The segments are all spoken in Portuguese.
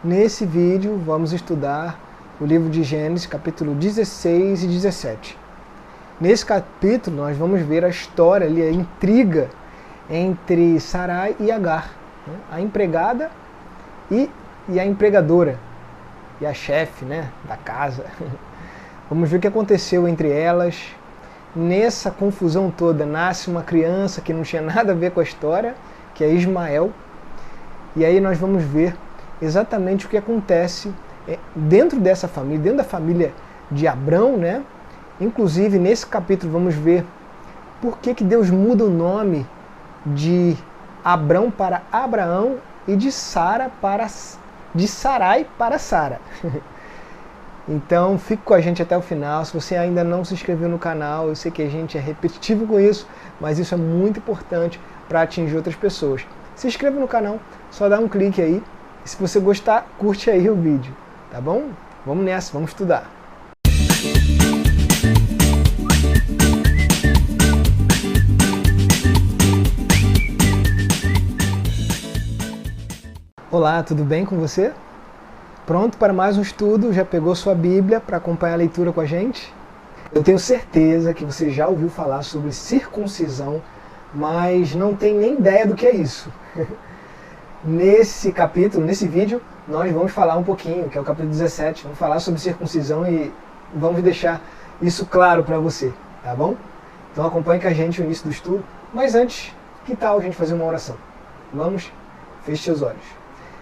Nesse vídeo vamos estudar o livro de Gênesis, capítulo 16 e 17. Nesse capítulo nós vamos ver a história ali, a intriga entre Sarai e Agar, né? A empregada e a empregadora, e a chefe, né, da casa. Vamos ver o que aconteceu entre elas. Nessa confusão toda nasce uma criança que não tinha nada a ver com a história, que é Ismael. E aí nós vamos ver exatamente o que acontece dentro dessa família, dentro da família de Abrão, né? Inclusive nesse capítulo vamos ver por que Deus muda o nome de Abrão para Abraão e de Sarai para Sara. Então fique com a gente até o final. Se você ainda não se inscreveu no canal, eu sei que a gente é repetitivo com isso, mas isso é muito importante para atingir outras pessoas. Se inscreva no canal, só dá um clique aí. E se você gostar, curte aí o vídeo, tá bom? Vamos nessa, vamos estudar. Olá, tudo bem com você? Pronto para mais um estudo? Já pegou sua Bíblia para acompanhar a leitura com a gente? Eu tenho certeza que você já ouviu falar sobre circuncisão, mas não tem nem ideia do que é isso. Nesse capítulo, nesse vídeo, nós vamos falar um pouquinho, que é o capítulo 17, vamos falar sobre circuncisão e vamos deixar isso claro para você, tá bom? Então acompanhe com a gente o início do estudo, mas antes, que tal a gente fazer uma oração? Vamos? Feche seus olhos.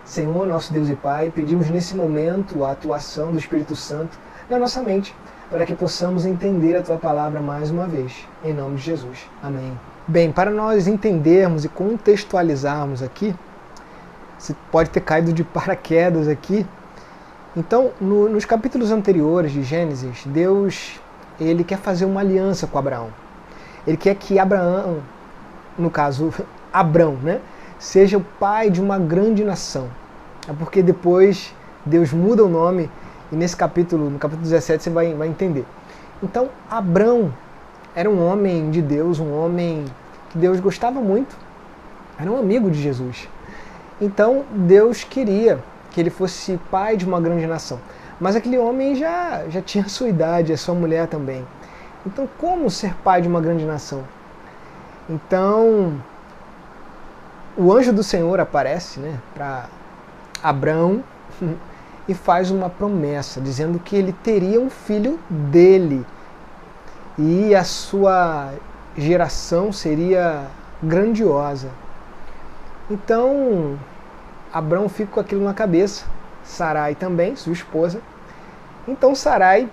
Senhor, nosso Deus e Pai, pedimos nesse momento a atuação do Espírito Santo na nossa mente, para que possamos entender a Tua Palavra mais uma vez. Em nome de Jesus. Amém. Bem, para nós entendermos e contextualizarmos aqui, você pode ter caído de paraquedas aqui. Então, nos capítulos anteriores de Gênesis, Deus ele quer fazer uma aliança com Abraão. Ele quer que Abraão, no caso, Abrão, né, seja o pai de uma grande nação. É porque depois Deus muda o nome e nesse capítulo, no capítulo 17, você vai entender. Então, Abrão era um homem de Deus, um homem que Deus gostava muito, era um amigo de Jesus. Então, Deus queria que ele fosse pai de uma grande nação. Mas aquele homem já tinha a sua idade, a sua mulher também. Então, como ser pai de uma grande nação? Então, o anjo do Senhor aparece, né, para Abrão e faz uma promessa, dizendo que ele teria um filho dele e a sua geração seria grandiosa. Então, Abrão fica com aquilo na cabeça, Sarai também, sua esposa. Então Sarai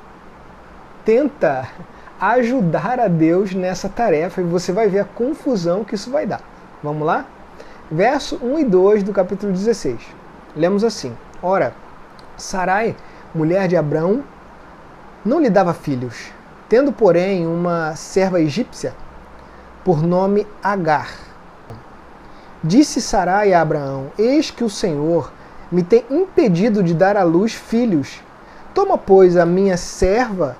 tenta ajudar a Deus nessa tarefa e você vai ver a confusão que isso vai dar. Vamos lá? Verso 1 e 2 do capítulo 16. Lemos assim: Ora, Sarai, mulher de Abrão, não lhe dava filhos, tendo, porém, uma serva egípcia, por nome Agar. Disse Sarai a Abraão: Eis que o Senhor me tem impedido de dar à luz filhos. Toma, pois, a minha serva,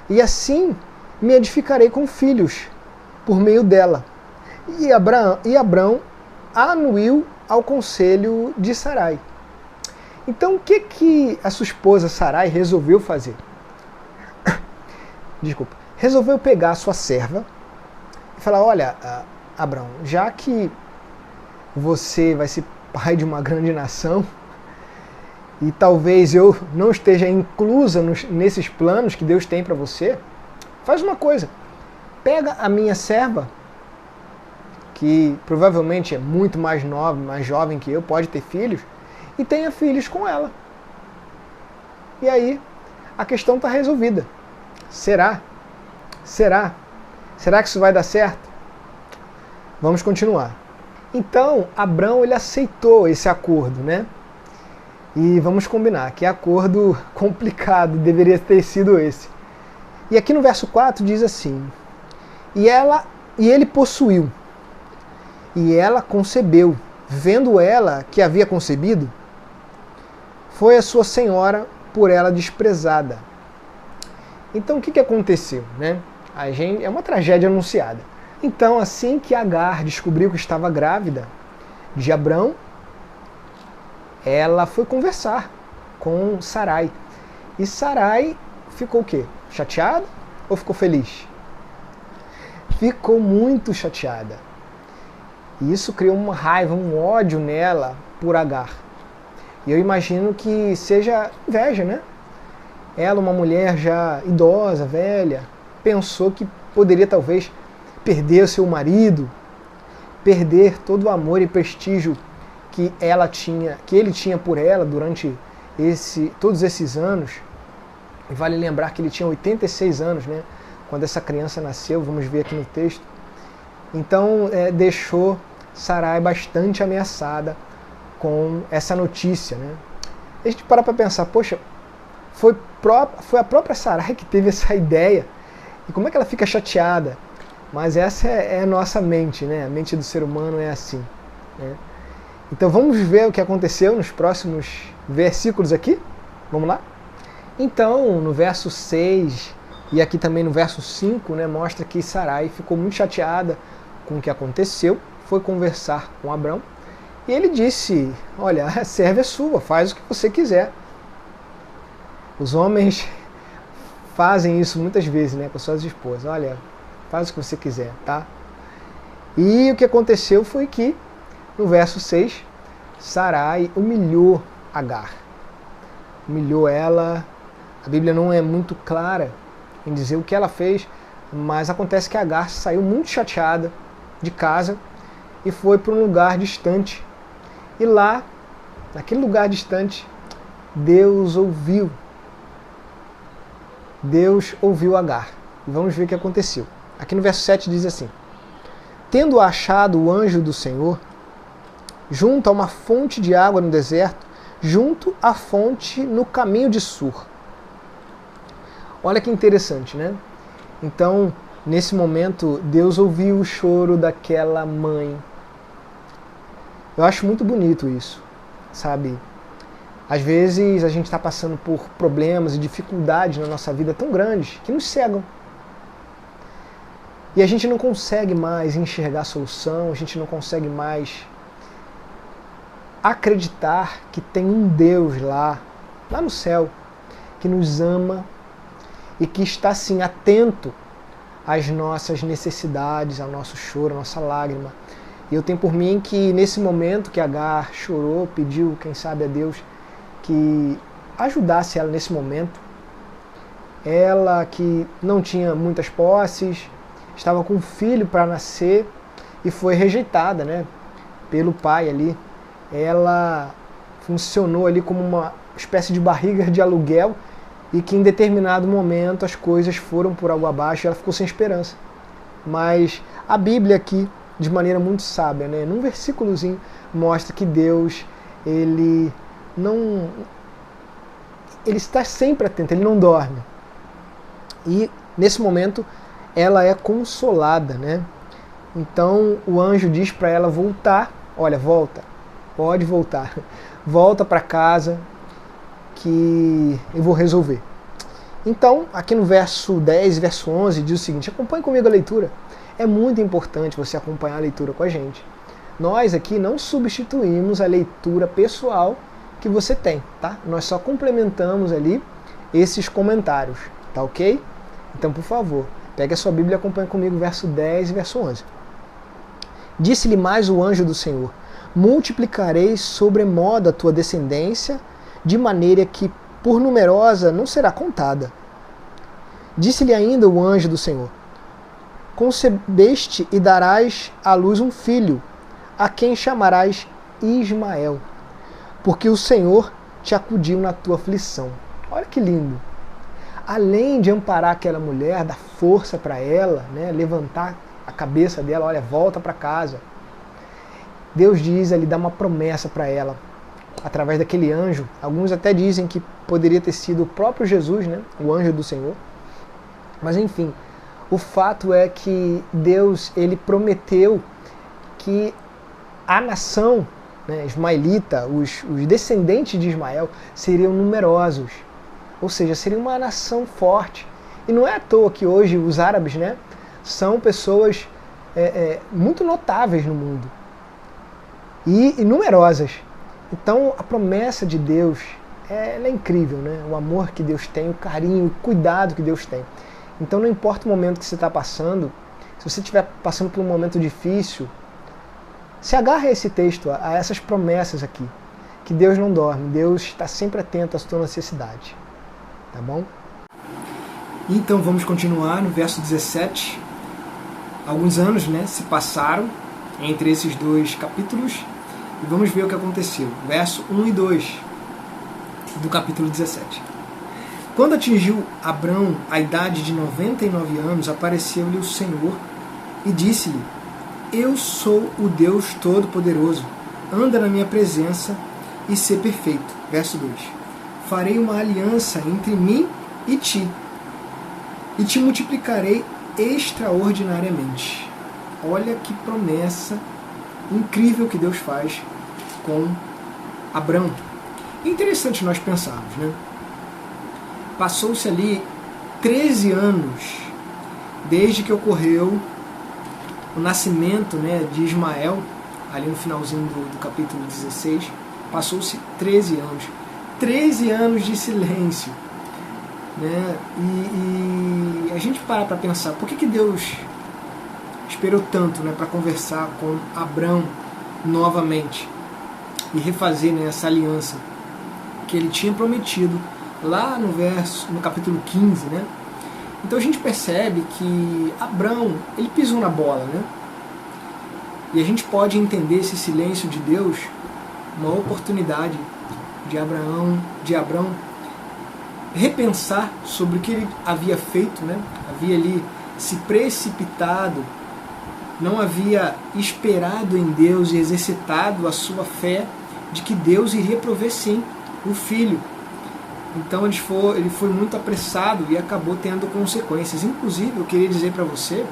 e assim me edificarei com filhos, por meio dela. E Abrão anuiu ao conselho de Sarai. Então, o que a sua esposa Sarai resolveu fazer? Desculpa. Resolveu pegar a sua serva e falar: olha, Abrão, já que você vai ser pai de uma grande nação e talvez eu não esteja inclusa nesses planos que Deus tem para você, faz uma coisa. Pega a minha serva, que provavelmente é muito mais nova, mais jovem que eu, pode ter filhos, e tenha filhos com ela. E aí, a questão está resolvida. Será? Será? Será que isso vai dar certo? Vamos continuar. Então, Abrão ele aceitou esse acordo, né? E vamos combinar, que acordo complicado deveria ter sido esse. E aqui no verso 4 diz assim: E ele possuiu, e ela concebeu. Vendo ela que havia concebido, foi a sua senhora por ela desprezada. Então o que aconteceu, né? É uma tragédia anunciada. Então, assim que Agar descobriu que estava grávida de Abrão, ela foi conversar com Sarai. E Sarai ficou o quê? Chateada ou ficou feliz? Ficou muito chateada. E isso criou uma raiva, um ódio nela por Agar. E eu imagino que seja inveja, né? Ela, uma mulher já idosa, velha, pensou que poderia talvez perder o seu marido, perder todo o amor e prestígio que ele tinha por ela durante todos esses anos. E vale lembrar que ele tinha 86 anos, né? Quando essa criança nasceu, vamos ver aqui no texto. Então deixou Sarai bastante ameaçada com essa notícia, né? A gente para pensar, poxa, foi a própria Sarai que teve essa ideia. E como é que ela fica chateada? Mas essa é a nossa mente, né? A mente do ser humano é assim, né? Então vamos ver o que aconteceu nos próximos versículos aqui? Vamos lá? Então, no verso 6 e aqui também no verso 5, né, mostra que Sarai ficou muito chateada com o que aconteceu, foi conversar com Abrão e ele disse, olha, a serva é sua, faz o que você quiser. Os homens fazem isso muitas vezes, né, com suas esposas, olha, faz o que você quiser, tá? E o que aconteceu foi que, no verso 6, Sarai humilhou Agar. Humilhou ela. A Bíblia não é muito clara em dizer o que ela fez, mas acontece que Agar saiu muito chateada de casa e foi para um lugar distante. E lá, naquele lugar distante, Deus ouviu Agar. E vamos ver o que aconteceu. Aqui no verso 7 diz assim: tendo achado o anjo do Senhor, junto a uma fonte de água no deserto, junto à fonte no caminho de Sur. Olha que interessante, né? Então, nesse momento, Deus ouviu o choro daquela mãe. Eu acho muito bonito isso, sabe? Às vezes a gente está passando por problemas e dificuldades na nossa vida tão grandes que nos cegam. E a gente não consegue mais enxergar a solução, a gente não consegue mais acreditar que tem um Deus lá no céu, que nos ama e que está, assim, atento às nossas necessidades, ao nosso choro, à nossa lágrima. E eu tenho por mim que nesse momento que Agar chorou, pediu, quem sabe, a Deus que ajudasse ela nesse momento. Ela que não tinha muitas posses, estava com um filho para nascer e foi rejeitada, né, pelo pai ali. Ela funcionou ali como uma espécie de barriga de aluguel e que em determinado momento as coisas foram por água abaixo e ela ficou sem esperança. Mas a Bíblia aqui, de maneira muito sábia, né, num versículozinho, mostra que Deus, ele está sempre atento, ele não dorme. E nesse momento ela é consolada, né? Então o anjo diz para ela voltar, olha, volta, pode voltar, volta para casa que eu vou resolver. Então, aqui no verso 10 e verso 11 diz o seguinte, acompanhe comigo a leitura. É muito importante você acompanhar a leitura com a gente. Nós aqui não substituímos a leitura pessoal que você tem, tá? Nós só complementamos ali esses comentários, tá ok? Então, por favor, pegue a sua Bíblia e acompanhe comigo verso 10 e verso 11. Disse-lhe mais o anjo do Senhor, multiplicarei sobremodo a tua descendência, de maneira que por numerosa não será contada. Disse-lhe ainda o anjo do Senhor, concebeste e darás à luz um filho, a quem chamarás Ismael, porque o Senhor te acudiu na tua aflição. Olha que lindo! Além de amparar aquela mulher, dar força para ela, né, levantar a cabeça dela, olha, volta para casa. Deus diz ali, dá uma promessa para ela, através daquele anjo. Alguns até dizem que poderia ter sido o próprio Jesus, né, o anjo do Senhor. Mas enfim, o fato é que Deus, ele prometeu que a nação, né, ismaelita, os descendentes de Ismael, seriam numerosos. Ou seja, seria uma nação forte. E não é à toa que hoje os árabes, né, são pessoas muito notáveis no mundo. E numerosas. Então a promessa de Deus ela é incrível, né? O amor que Deus tem, o carinho, o cuidado que Deus tem. Então não importa o momento que você está passando, se você estiver passando por um momento difícil, se agarre a esse texto, a essas promessas aqui, que Deus não dorme, Deus está sempre atento à sua necessidade, tá bom? Então vamos continuar no verso 17. Alguns anos, né, se passaram entre esses dois capítulos e vamos ver o que aconteceu. Verso 1 e 2 do capítulo 17. Quando atingiu Abrão a idade de 99 anos, apareceu-lhe o Senhor e disse-lhe: Eu sou o Deus Todo-Poderoso, anda na minha presença e sê perfeito. Verso 2. Farei uma aliança entre mim e ti multiplicarei extraordinariamente. Olha que promessa incrível que Deus faz com Abrão. É interessante nós pensarmos, né? Passou-se ali 13 anos desde que ocorreu o nascimento, né, de Ismael, ali no finalzinho do capítulo 16. Passou-se 13 anos. 13 anos de silêncio. Né? E a gente para pensar, por que Deus esperou tanto, né, para conversar com Abrão novamente e refazer, né, essa aliança que ele tinha prometido lá no capítulo 15, né? Então a gente percebe que Abrão, ele pisou na bola, né? E a gente pode entender esse silêncio de Deus uma oportunidade de Abrão repensar sobre o que ele havia feito, né? Havia ali se precipitado, não havia esperado em Deus e exercitado a sua fé de que Deus iria prover sim o filho. Então ele foi muito apressado e acabou tendo consequências. Inclusive, eu queria dizer para você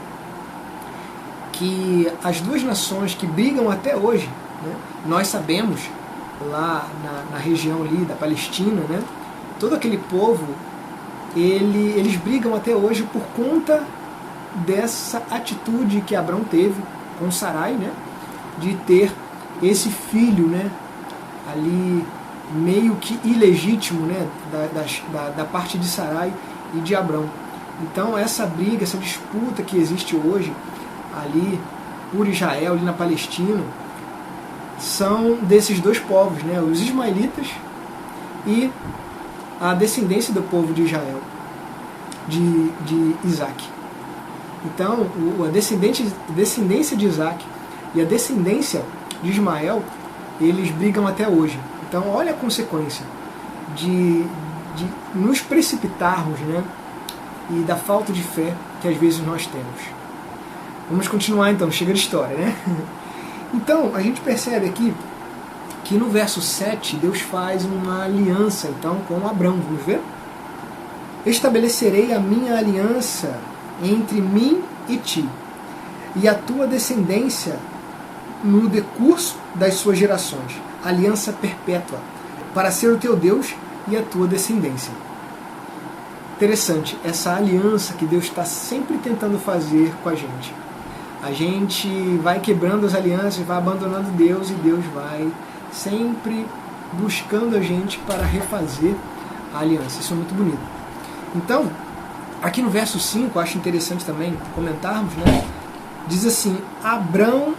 que as duas nações que brigam até hoje, né? Nós sabemos, lá na região ali da Palestina, né? Todo aquele povo, eles brigam até hoje por conta dessa atitude que Abrão teve com Sarai, né? De ter esse filho, né? Ali meio que ilegítimo, né? Da parte de Sarai e de Abrão. Então essa briga, essa disputa que existe hoje ali por Israel, ali na Palestina, são desses dois povos, né? Os ismaelitas e a descendência do povo de Israel, de Isaac. Então, a descendência de Isaac e a descendência de Ismael, eles brigam até hoje. Então, olha a consequência de nos precipitarmos, né, e da falta de fé que às vezes nós temos. Vamos continuar então, chega de história, né? Então, a gente percebe aqui que no verso 7, Deus faz uma aliança então com Abrão. Vamos ver? Estabelecerei a minha aliança entre mim e ti, e a tua descendência no decurso das suas gerações, aliança perpétua, para ser o teu Deus e a tua descendência. Interessante, essa aliança que Deus está sempre tentando fazer com a gente. A gente vai quebrando as alianças, vai abandonando Deus, e Deus vai sempre buscando a gente para refazer a aliança. Isso é muito bonito. Então, aqui no verso 5, acho interessante também comentarmos, né? Diz assim: Abrão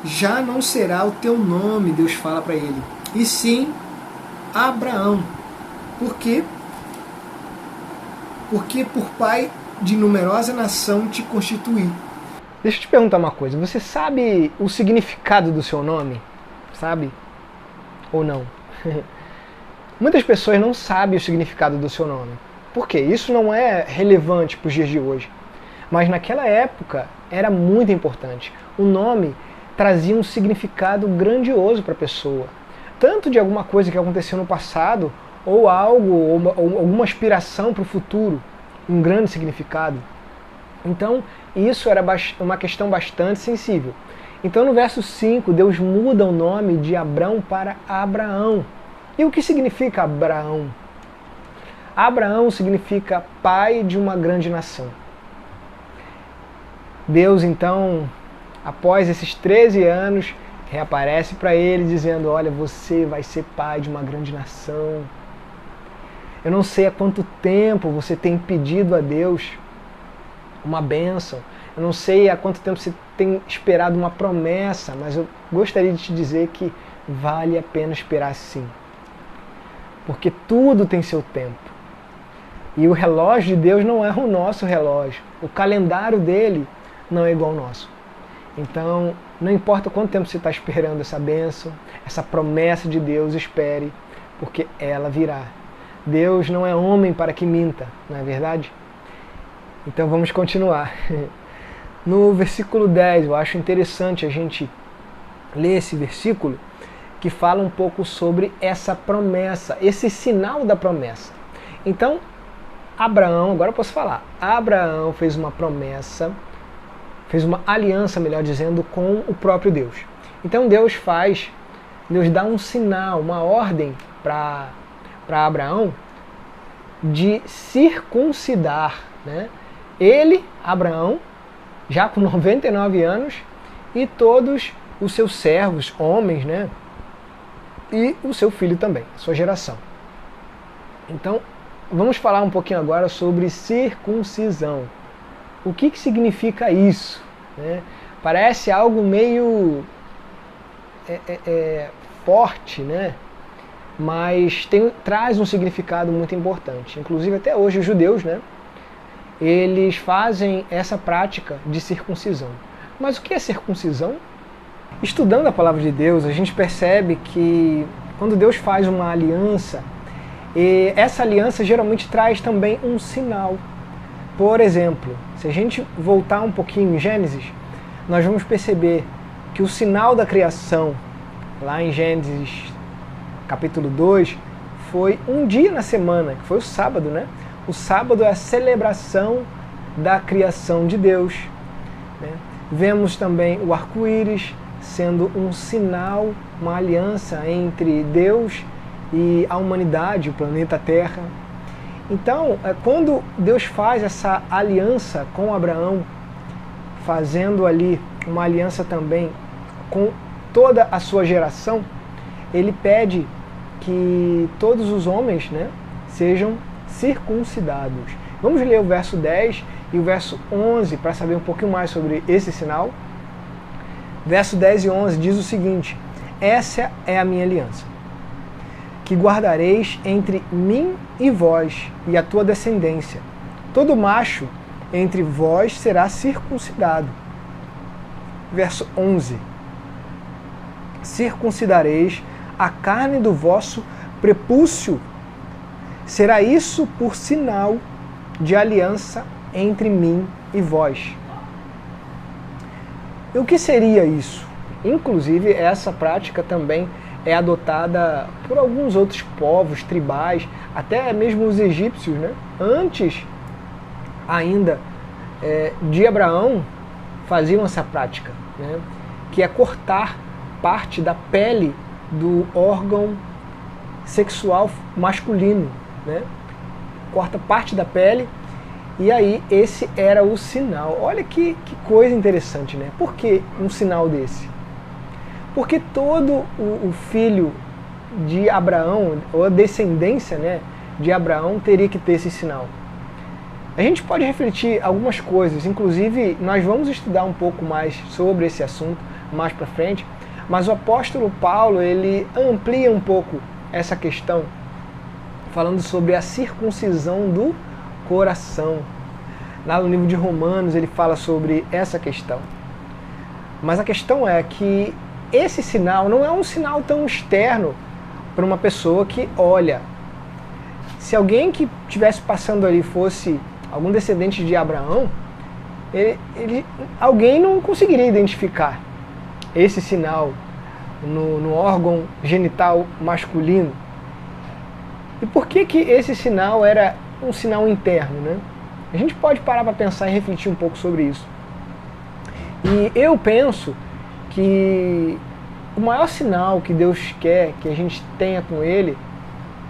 já não será o teu nome, Deus fala para ele, e sim Abraão. Por quê? Porque por pai de numerosa nação te constituí. Deixa eu te perguntar uma coisa, você sabe o significado do seu nome? Sabe? Ou não? Muitas pessoas não sabem o significado do seu nome. Por quê? Isso não é relevante para os dias de hoje. Mas naquela época era muito importante. O nome trazia um significado grandioso para a pessoa. Tanto de alguma coisa que aconteceu no passado, ou algo, ou alguma aspiração para o futuro. Um grande significado. Então, isso era uma questão bastante sensível. Então, no verso 5, Deus muda o nome de Abrão para Abraão. E o que significa Abraão? Abraão significa pai de uma grande nação. Deus, então, após esses 13 anos, reaparece para ele dizendo: olha, você vai ser pai de uma grande nação. Eu não sei há quanto tempo você tem pedido a Deus uma bênção. Eu não sei há quanto tempo você tem esperado uma promessa, mas eu gostaria de te dizer que vale a pena esperar sim. Porque tudo tem seu tempo. E o relógio de Deus não é o nosso relógio. O calendário dele não é igual ao nosso. Então, não importa quanto tempo você está esperando essa bênção, essa promessa de Deus, espere, porque ela virá. Deus não é homem para que minta, não é verdade? Então vamos continuar. No versículo 10, eu acho interessante a gente ler esse versículo, que fala um pouco sobre essa promessa, esse sinal da promessa. Então, Abraão, agora eu posso falar, Abraão fez uma promessa, fez uma aliança, melhor dizendo, com o próprio Deus. Então Deus dá um sinal, uma ordem para Abraão de circuncidar, né? Ele, Abraão, já com 99 anos, e todos os seus servos, homens, né? E o seu filho também, a sua geração. Então, vamos falar um pouquinho agora sobre circuncisão. O que significa isso? Né? Parece algo meio forte, né? Mas traz um significado muito importante. Inclusive até hoje os judeus, né? Eles fazem essa prática de circuncisão. Mas o que é circuncisão? Estudando a palavra de Deus, a gente percebe que quando Deus faz uma aliança, essa aliança geralmente traz também um sinal. Por exemplo, se a gente voltar um pouquinho em Gênesis, nós vamos perceber que o sinal da criação, lá em Gênesis capítulo 2, foi um dia na semana, que foi o sábado, né? O sábado é a celebração da criação de Deus, né? Vemos também o arco-íris sendo um sinal, uma aliança entre Deus e a humanidade, o planeta Terra. Então, quando Deus faz essa aliança com Abraão, fazendo ali uma aliança também com toda a sua geração, ele pede que todos os homens, né, sejam circuncidados. Vamos ler o verso 10 e o verso 11 para saber um pouquinho mais sobre esse sinal. Verso 10 e 11 diz o seguinte: essa é a minha aliança, que guardareis entre mim e vós e a tua descendência. Todo macho entre vós será circuncidado. Verso 11: circuncidareis a carne do vosso prepúcio. Será isso por sinal de aliança entre mim e vós. E o que seria isso? Inclusive, essa prática também é adotada por alguns outros povos tribais, até mesmo os egípcios, né? Antes ainda de Abraão, faziam essa prática, né? Que é cortar parte da pele do órgão sexual masculino, né? Corta parte da pele, e aí esse era o sinal. Olha que coisa interessante, né? Por que um sinal desse? Porque todo o filho de Abraão, ou a descendência, né, de Abraão, teria que ter esse sinal. A gente pode refletir algumas coisas, inclusive nós vamos estudar um pouco mais sobre esse assunto mais para frente, mas o apóstolo Paulo, ele amplia um pouco essa questão, falando sobre a circuncisão do coração. Lá no livro de Romanos ele fala sobre essa questão. Mas a questão é que esse sinal não é um sinal tão externo para uma pessoa que olha. Se alguém que estivesse passando ali fosse algum descendente de Abraão, alguém não conseguiria identificar esse sinal no órgão genital masculino. E por que esse sinal era um sinal interno, né? A gente pode parar para pensar e refletir um pouco sobre isso. E eu penso que o maior sinal que Deus quer que a gente tenha com Ele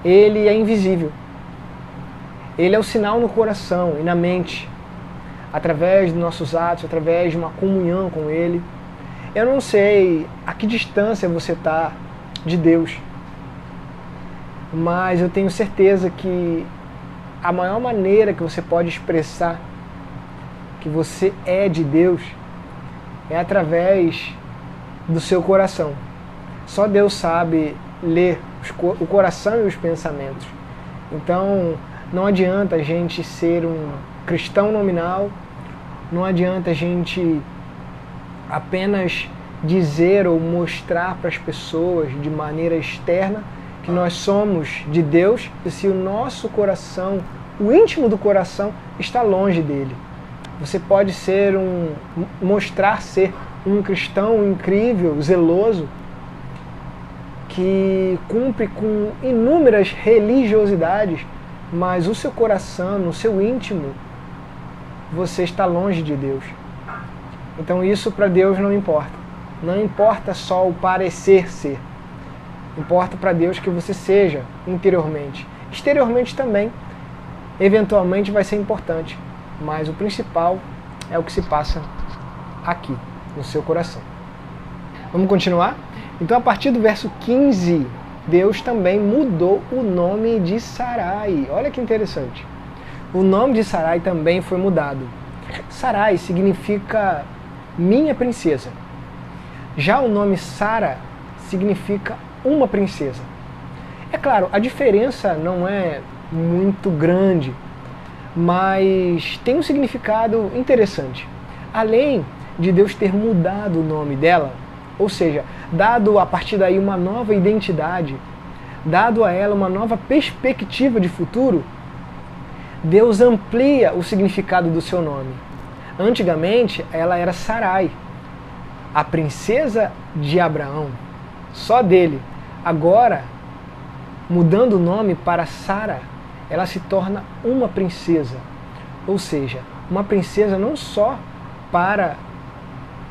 é invisível. Ele é o sinal no coração e na mente, através dos nossos atos, através de uma comunhão com Ele. Eu não sei a que distância você está de Deus. mas eu tenho certeza que a maior maneira que você pode expressar que você é de Deus é através do seu coração. Só Deus sabe ler o coração e os pensamentos. Então, não adianta a gente ser um cristão nominal, não adianta a gente apenas dizer ou mostrar para as pessoas de maneira externa que nós somos de Deus, se o nosso coração, o íntimo do coração, está longe dele. Você pode mostrar ser um cristão incrível, zeloso, que cumpre com inúmeras religiosidades, mas o seu coração, no seu íntimo, você está longe de Deus. Então isso para Deus não importa. Não importa só o parecer ser. Importa para Deus que você seja interiormente. Exteriormente também, eventualmente vai ser importante. Mas o principal é o que se passa aqui, no seu coração. Vamos continuar? Então, a partir do verso 15, Deus também mudou o nome de Sarai. Olha que interessante. O nome de Sarai também foi mudado. Sarai significa minha princesa. Já o nome Sara significa uma princesa. É claro, a diferença não é muito grande, mas tem um significado interessante. Além de Deus ter mudado o nome dela, ou seja, dado a partir daí uma nova identidade, dado a ela uma nova perspectiva de futuro, Deus amplia o significado do seu nome. Antigamente, ela era Sarai, a princesa de Abraão, só dele. Agora, mudando o nome para Sara, ela se torna uma princesa. Ou seja, uma princesa não só para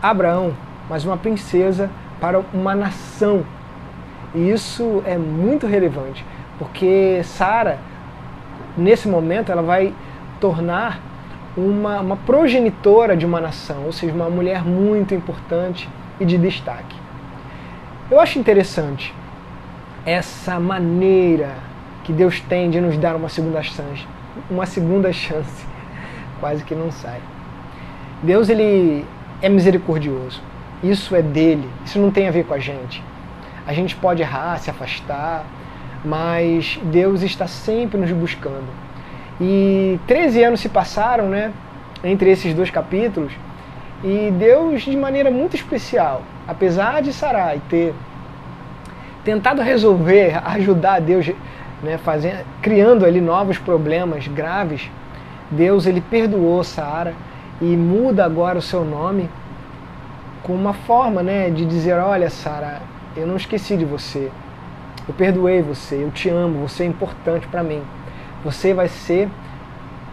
Abraão, mas uma princesa para uma nação. E isso é muito relevante, porque Sara, nesse momento, ela vai tornar uma progenitora de uma nação, ou seja, uma mulher muito importante e de destaque. Eu acho interessante essa maneira que Deus tem de nos dar uma segunda chance, quase que não sai. Deus, ele é misericordioso, isso é dele, isso não tem a ver com a gente. A gente pode errar, se afastar, mas Deus está sempre nos buscando. E 13 anos se passaram, né, entre esses dois capítulos, e Deus, de maneira muito especial, apesar de Sarai ter tentado resolver, ajudar Deus, né, criando ali novos problemas graves, Deus, ele perdoou Sara e muda agora o seu nome com uma forma, né, de dizer: olha, Sara, eu não esqueci de você, eu perdoei você, eu te amo, você é importante para mim. Você vai ser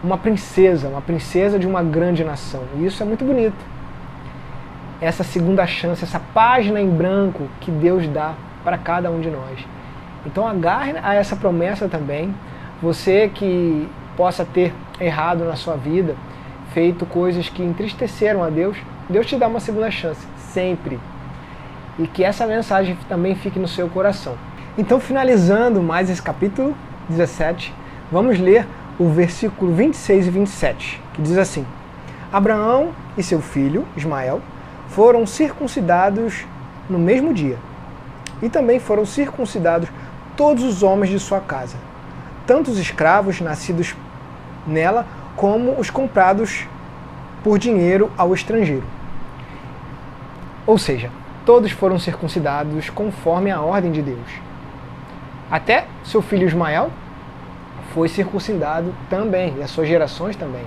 uma princesa de uma grande nação. E isso é muito bonito. Essa segunda chance, essa página em branco que Deus dá para cada um de nós. Então agarre a essa promessa também. Você que possa ter errado na sua vida, feito coisas que entristeceram a Deus, Deus te dá uma segunda chance, sempre. E que essa mensagem também fique no seu coração. Então, finalizando mais esse capítulo 17, vamos ler o versículo 26 e 27, que diz assim: Abraão e seu filho, Ismael, foram circuncidados no mesmo dia. E também foram circuncidados todos os homens de sua casa, tanto os escravos nascidos nela, como os comprados por dinheiro ao estrangeiro. Ou seja, todos foram circuncidados conforme a ordem de Deus. Até seu filho Ismael foi circuncidado também, e as suas gerações também.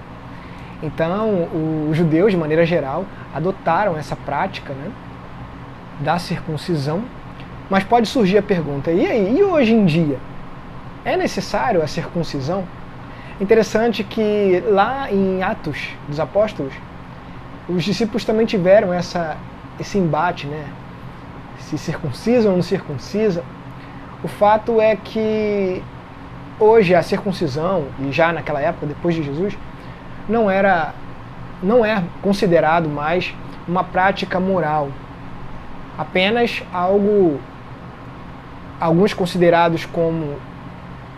Então, os judeus, de maneira geral, adotaram essa prática, né, da circuncisão. Mas pode surgir a pergunta: e aí, e hoje em dia? É necessário a circuncisão? Interessante que lá em Atos dos Apóstolos, os discípulos também tiveram esse embate, né? Se circuncisa ou não circuncisa. O fato é que hoje a circuncisão, e já naquela época, depois de Jesus, não é considerado mais uma prática moral. Apenas alguns considerados como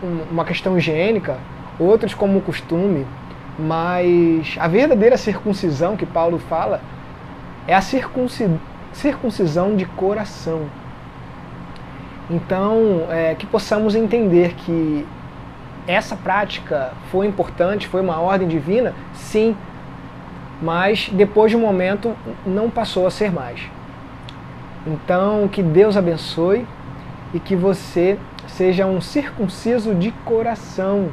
uma questão higiênica, outros como costume, mas a verdadeira circuncisão que Paulo fala é a circuncisão de coração. Então, que possamos entender que essa prática foi importante, foi uma ordem divina, sim, mas depois de um momento não passou a ser mais. Então, que Deus abençoe e que você seja um circunciso de coração,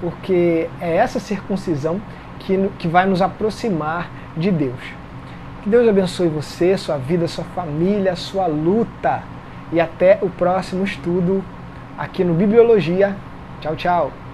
porque é essa circuncisão que vai nos aproximar de Deus. Que Deus abençoe você, sua vida, sua família, sua luta. E até o próximo estudo aqui no Bibliologia. Tchau, tchau!